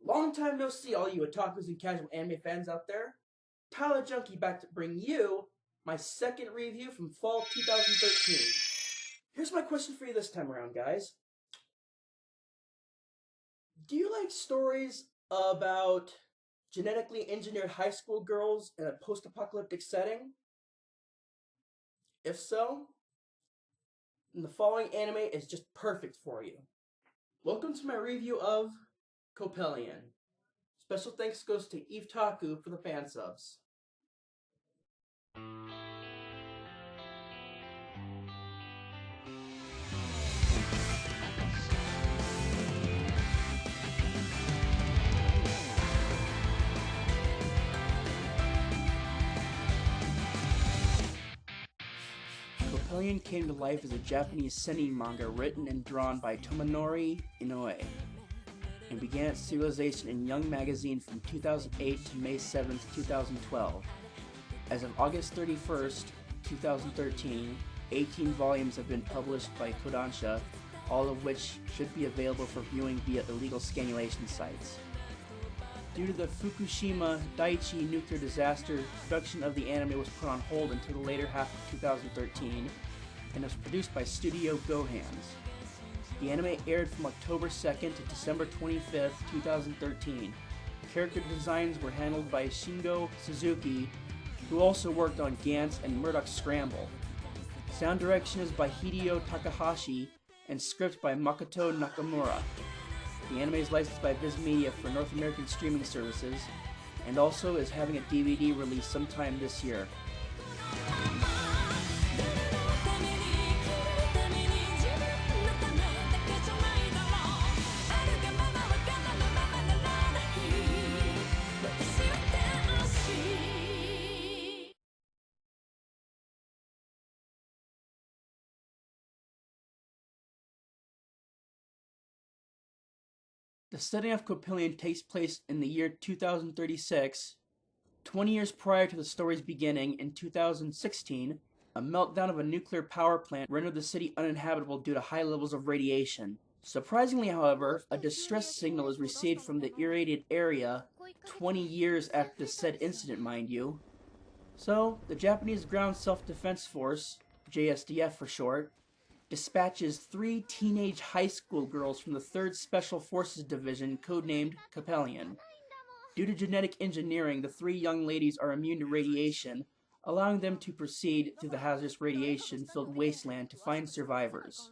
Long time no see, all you otakus and casual anime fans out there. Tyler Junky back to bring you my second review from fall 2013. Here's my question for you this time around, guys. Do you like stories about genetically engineered high school girls in a post-apocalyptic setting? If so, then the following anime is just perfect for you. Welcome to my review of Coppelion. Special thanks goes to evetaku for the fan subs. Coppelion came to life as a Japanese seinen manga written and drawn by Tomonori Inoue, and began its serialization in Young Magazine from 2008 to May 7, 2012. As of August 31st, 2013, 18 volumes have been published by Kodansha, all of which should be available for viewing via illegal scanulation sites. Due to the Fukushima daiichi nuclear disaster, production of the anime was put on hold until the later half of 2013 and was produced by Studio Gohands. The anime aired from October 2nd to December 25th, 2013. Character designs were handled by Shingo Suzuki, who also worked on Gantz and mardock Scramble. Sound direction is by Hideo Takahashi and script by Makoto Nakamura. The anime is licensed by Viz Media for North American streaming services, and also is having a DVD release sometime this year. The setting of Coppelion takes place in the year 2036, 20 years prior to the story's beginning. In 2016, a meltdown of a nuclear power plant rendered the city uninhabitable due to high levels of radiation. Surprisingly, however, a distress signal is received from the irradiated area 20 years after the said incident, mind you. So, the Japanese Ground Self-Defense Force, JSDF for short, dispatches 3 teenage high school girls from the 3rd Special Forces Division, codenamed Coppelion. Due to genetic engineering, the 3 young ladies are immune to radiation, allowing them to proceed through the hazardous radiation-filled wasteland to find survivors.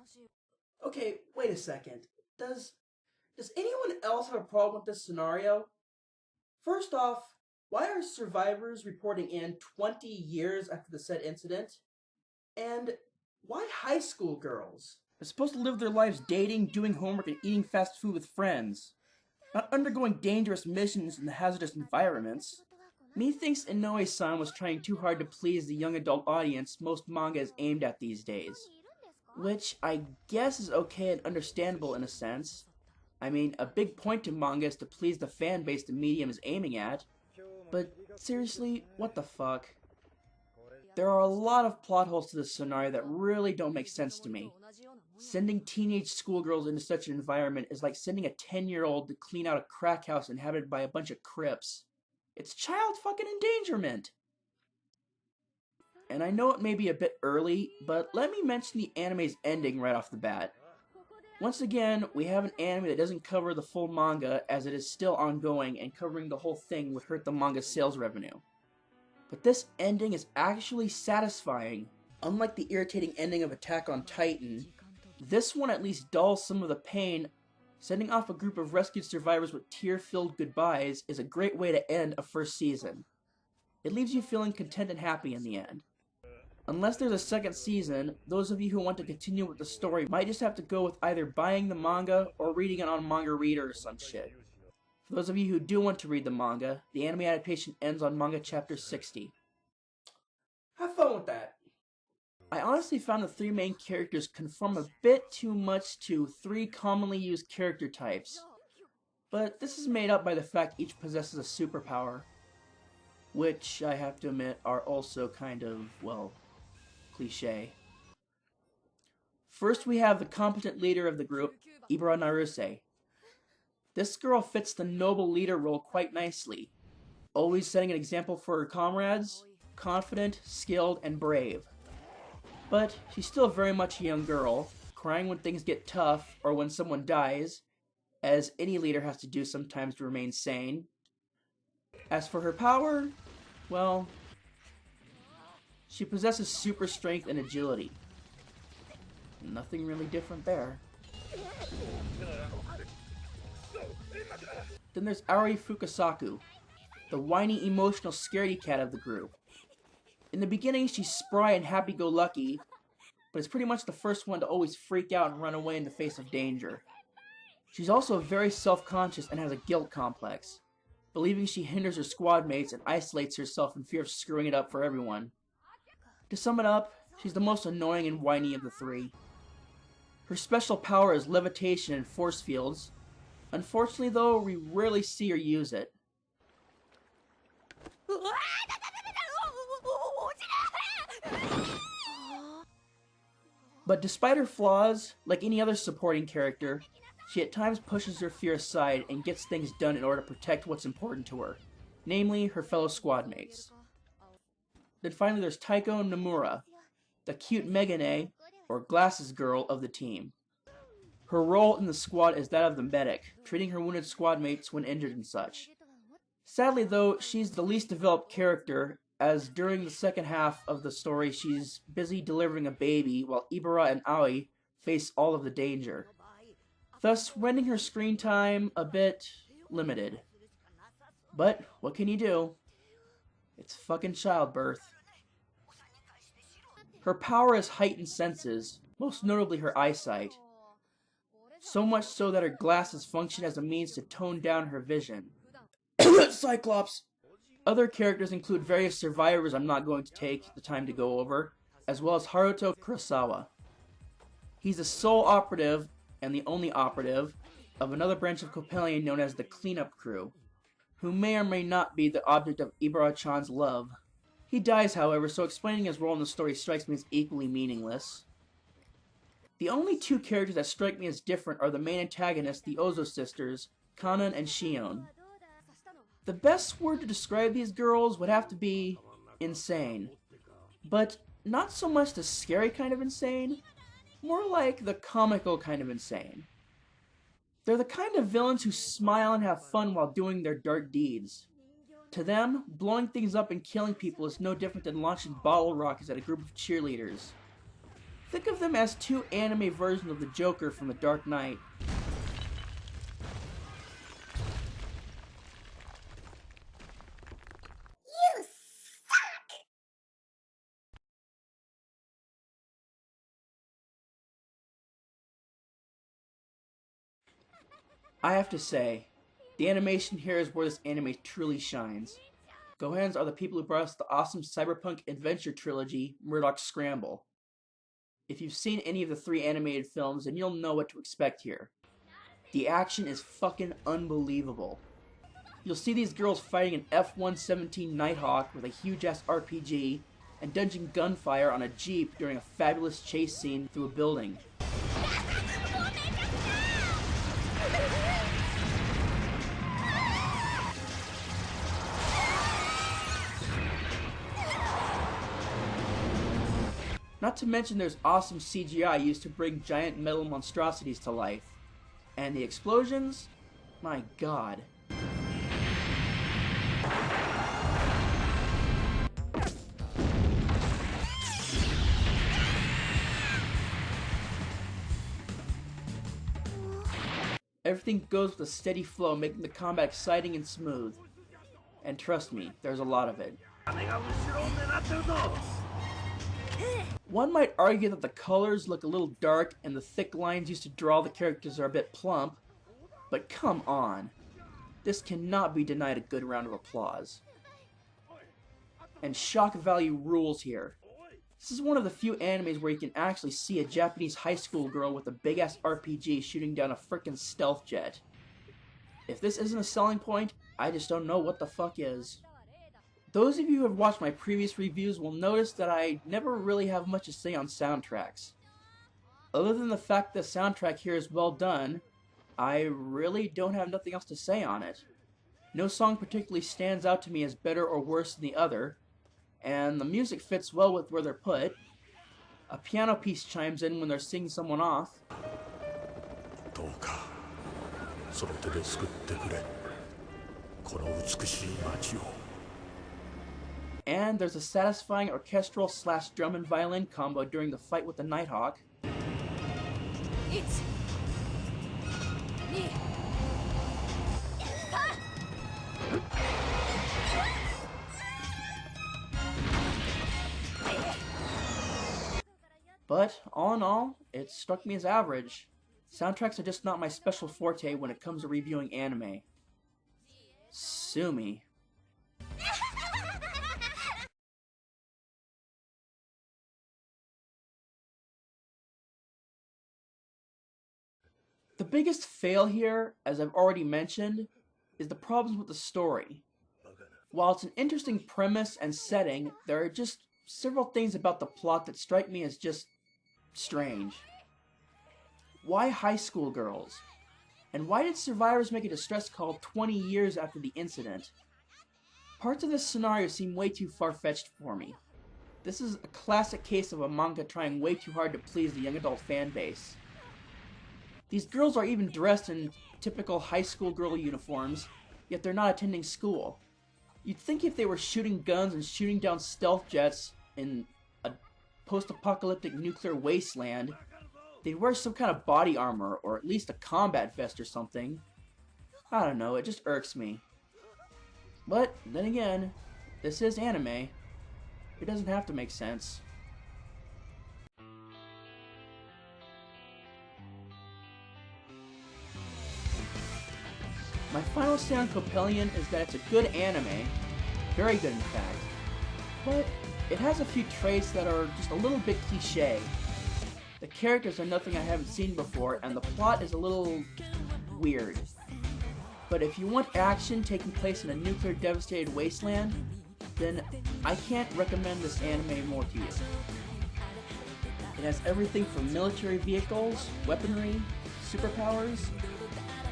Okay, wait a second. Does anyone else have a problem with this scenario? First off, why are survivors reporting in 20 years after the said incident? And why high school girls? They're supposed to live their lives dating, doing homework, and eating fast food with friends, not undergoing dangerous missions in the hazardous environments. Methinks Inoue-san was trying too hard to please the young adult audience most manga is aimed at these days. Which I guess is okay and understandable in a sense. I mean, a big point to manga is to please the fan base the medium is aiming at. But seriously, what the fuck? There are a lot of plot holes to this scenario that really don't make sense to me. Sending teenage schoolgirls into such an environment is like sending a 10-year-old to clean out a crack house inhabited by a bunch of Crips. It's child fucking endangerment! And I know it may be a bit early, but let me mention the anime's ending right off the bat. Once again, we have an anime that doesn't cover the full manga, as it is still ongoing, and covering the whole thing would hurt the manga's sales revenue. But this ending is actually satisfying. Unlike the irritating ending of Attack on Titan, this one at least dulls some of the pain. Sending off a group of rescued survivors with tear-filled goodbyes is a great way to end a first season. It leaves you feeling content and happy in the end. Unless there's a second season, those of you who want to continue with the story might just have to go with either buying the manga or reading it on Manga Reader or some shit. For those of you who do want to read the manga, the anime adaptation ends on manga chapter 60. Have fun with that. I honestly found the 3 main characters conform a bit too much to 3 commonly used character types. but this is made up by the fact each possesses a superpower, which I have to admit are also kind of, well, cliche. First we have the competent leader of the group, Ibara Naruse. This girl fits the noble leader role quite nicely, always setting an example for her comrades, confident, skilled, and brave. But she's still very much a young girl, crying when things get tough or when someone dies, as any leader has to do sometimes to remain sane. As for her power, well, she possesses super strength and agility. Nothing really different there. Then there's Aoi Fukasaku, the whiny, emotional scaredy cat of the group. In the beginning, she's spry and happy-go-lucky, but is pretty much the first one to always freak out and run away in the face of danger. She's also very self-conscious and has a guilt complex, believing she hinders her squad mates and isolates herself in fear of screwing it up for everyone. To sum it up, she's the most annoying and whiny of the three. Her special power is levitation and force fields. Unfortunately though, we rarely see her use it. But despite her flaws, like any other supporting character, she at times pushes her fear aside and gets things done in order to protect what's important to her, namely her fellow squad mates. Then finally there's Taiko Nomura, the cute Megane, or glasses girl of the team. Her role in the squad is that of the medic, treating her wounded squad mates when injured and such. Sadly though, she's the least developed character, as during the second half of the story she's busy delivering a baby while Ibara and Aoi face all of the danger, thus rendering her screen time a bit limited. But what can you do? It's fucking childbirth. Her power is heightened senses, most notably her eyesight. So much so that her glasses function as a means to tone down her vision. Cyclops! Other characters include various survivors I'm not going to take the time to go over, as well as Haruto Kurosawa. He's the sole operative, and the only operative, of another branch of Coppelion known as the Cleanup Crew, who may or may not be the object of Ibara-chan's love. He dies, however, so explaining his role in the story strikes me as equally meaningless. The only two characters that strike me as different are the main antagonists, the Ozo sisters, Kanan and Shion. The best word to describe these girls would have to be insane. But not so much the scary kind of insane, more like the comical kind of insane. They're the kind of villains who smile and have fun while doing their dark deeds. To them, blowing things up and killing people is no different than launching bottle rockets at a group of cheerleaders. Think of them as two anime versions of the Joker from The Dark Knight. You suck! I have to say, the animation here is where this anime truly shines. Gohands are the people who brought us the awesome cyberpunk adventure trilogy, Mardock Scramble. If you've seen any of the 3 animated films, then you'll know what to expect here. The action is fucking unbelievable. You'll see these girls fighting an F-117 Nighthawk with a huge-ass RPG, and dodging gunfire on a jeep during a fabulous chase scene through a building. Not to mention there's awesome CGI used to bring giant metal monstrosities to life. And the explosions? My god. Everything goes with a steady flow, making the combat exciting and smooth. And trust me, there's a lot of it. One might argue that the colors look a little dark and the thick lines used to draw the characters are a bit plump, but come on. This cannot be denied a good round of applause. And shock value rules here. This is one of the few animes where you can actually see a Japanese high school girl with a big ass RPG shooting down a frickin' stealth jet. If this isn't a selling point, I just don't know what the fuck is. Those of you who have watched my previous reviews will notice that I never really have much to say on soundtracks. Other than the fact that the soundtrack here is well done, I really don't have nothing else to say on it. No song particularly stands out to me as better or worse than the other, and the music fits well with where they're put. A piano piece chimes in when they're singing someone off. And there's a satisfying orchestral / drum and violin combo during the fight with the Nighthawk. But, all in all, it struck me as average. Soundtracks are just not my special forte when it comes to reviewing anime. Sue me. The biggest fail here, as I've already mentioned, is the problems with the story. While it's an interesting premise and setting, there are just several things about the plot that strike me as just strange. Why high school girls? And why did survivors make a distress call 20 years after the incident? Parts of this scenario seem way too far-fetched for me. This is a classic case of a manga trying way too hard to please the young adult fan base. These girls are even dressed in typical high school girl uniforms, yet they're not attending school. You'd think if they were shooting guns and shooting down stealth jets in a post-apocalyptic nuclear wasteland, they'd wear some kind of body armor, or at least a combat vest or something. I don't know, it just irks me. But, then again, this is anime. It doesn't have to make sense. My final say on Coppelion is that it's a good anime, very good in fact, but it has a few traits that are just a little bit cliche. The characters are nothing I haven't seen before, and the plot is a little weird. But if you want action taking place in a nuclear devastated wasteland, then I can't recommend this anime more to you. It has everything from military vehicles, weaponry, superpowers,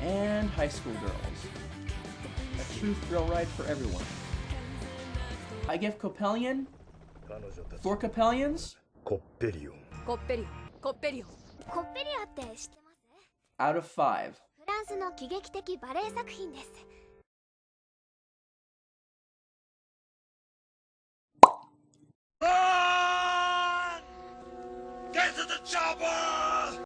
and high school girls. A true thrill ride for everyone. I give Coppelion 4 Coppelions Coppelion. Coppelionって知ってます？ out of 5. フランスの喜劇的バレエ作品です。Get to the chopper!